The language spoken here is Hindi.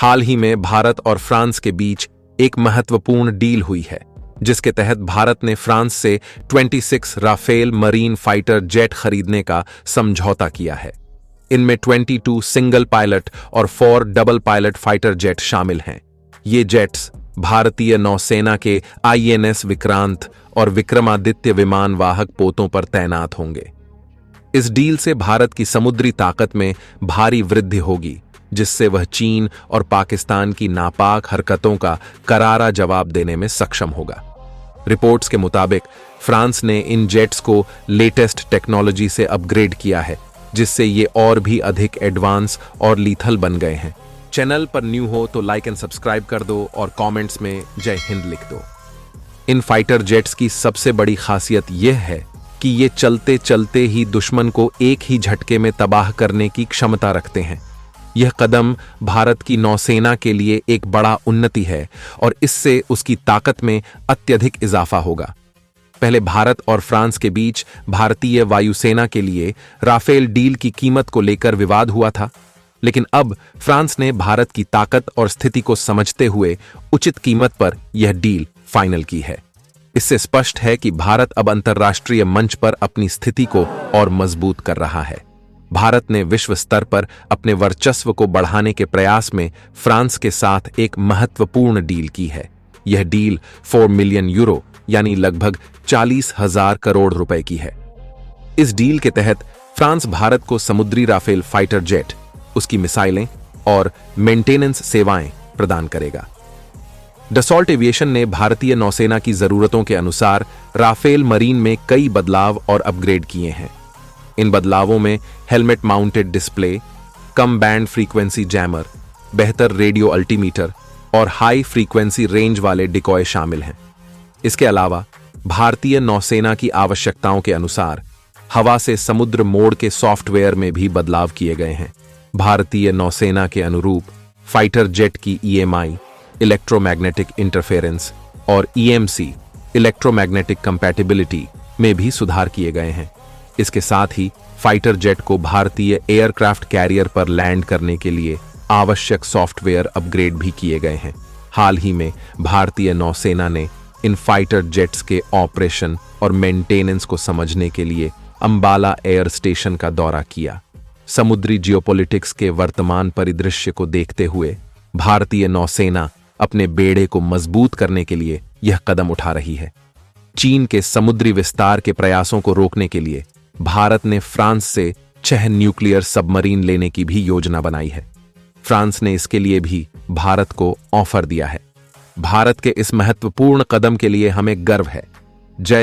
हाल ही में भारत और फ्रांस के बीच एक महत्वपूर्ण डील हुई है, जिसके तहत भारत ने फ्रांस से 26 राफेल मरीन फाइटर जेट खरीदने का समझौता किया है। इनमें 22 सिंगल पायलट और 4 डबल पायलट फाइटर जेट शामिल हैं। ये जेट्स भारतीय नौसेना के INS विक्रांत और विक्रमादित्य विमान वाहक पोतों पर तैनात होंगे। इस डील से भारत की समुद्री ताकत में भारी वृद्धि होगी, जिससे वह चीन और पाकिस्तान की नापाक हरकतों का करारा जवाब देने में सक्षम होगा। रिपोर्ट्स के मुताबिक फ्रांस ने इन जेट्स को लेटेस्ट टेक्नोलॉजी से अपग्रेड किया है, जिससे ये और भी अधिक एडवांस और लीथल बन गए हैं। चैनल पर न्यू हो तो लाइक एंड सब्सक्राइब कर दो और कमेंट्स में जय हिंद लिख दो। इन फाइटर जेट्स की सबसे बड़ी खासियत यह है कि ये चलते चलते ही दुश्मन को एक ही झटके में तबाह करने की क्षमता रखते हैं। यह कदम भारत की नौसेना के लिए एक बड़ा उन्नति है और इससे उसकी ताकत में अत्यधिक इजाफा होगा। पहले भारत और फ्रांस के बीच भारतीय वायुसेना के लिए राफेल डील की कीमत को लेकर विवाद हुआ था, लेकिन अब फ्रांस ने भारत की ताकत और स्थिति को समझते हुए उचित कीमत पर यह डील फाइनल की है। इससे स्पष्ट है कि भारत अब अंतर्राष्ट्रीय मंच पर अपनी स्थिति को और मजबूत कर रहा है। भारत ने विश्व स्तर पर अपने वर्चस्व को बढ़ाने के प्रयास में फ्रांस के साथ एक महत्वपूर्ण डील की है। यह डील 4 मिलियन यूरो यानी लगभग 40,000 करोड़ रुपए की है। इस डील के तहत फ्रांस भारत को समुद्री राफेल फाइटर जेट, उसकी मिसाइलें और मेंटेनेंस सेवाएं प्रदान करेगा। डसॉल्ट एविएशन ने भारतीय नौसेना की जरूरतों के अनुसार राफेल मरीन में कई बदलाव और अपग्रेड किए हैं। इन बदलावों में हेलमेट माउंटेड डिस्प्ले, कम बैंड फ्रीक्वेंसी जैमर, बेहतर रेडियो अल्टीमीटर और हाई फ्रीक्वेंसी रेंज वाले डिकॉय शामिल हैं। इसके अलावा भारतीय नौसेना की आवश्यकताओं के अनुसार हवा से समुद्र मोड के सॉफ्टवेयर में भी बदलाव किए गए हैं। भारतीय नौसेना के अनुरूप फाइटर जेट की EMI, इलेक्ट्रोमैग्नेटिक इंटरफेरेंस और EMC, इलेक्ट्रोमैग्नेटिक कंपैटिबिलिटी में भी सुधार किए गए हैं। इसके साथ ही फाइटर जेट को भारतीय एयरक्राफ्ट कैरियर पर लैंड करने के लिए आवश्यक सॉफ्टवेयर अपग्रेड भी किए गए हैं। हाल ही में भारतीय नौसेना ने इन फाइटर जेट्स के ऑपरेशन और मेंटेनेंस को समझने के लिए अंबाला एयर स्टेशन का दौरा किया। समुद्री जियोपॉलिटिक्स के वर्तमान परिदृश्य को देखते हुए भारतीय नौसेना अपने बेड़े को मजबूत करने के लिए यह कदम उठा रही है। चीन के समुद्री विस्तार के प्रयासों को रोकने के लिए भारत ने फ्रांस से 6 न्यूक्लियर सबमरीन लेने की भी योजना बनाई है। फ्रांस ने इसके लिए भी भारत को ऑफर दिया है। भारत के इस महत्वपूर्ण कदम के लिए हमें गर्व है।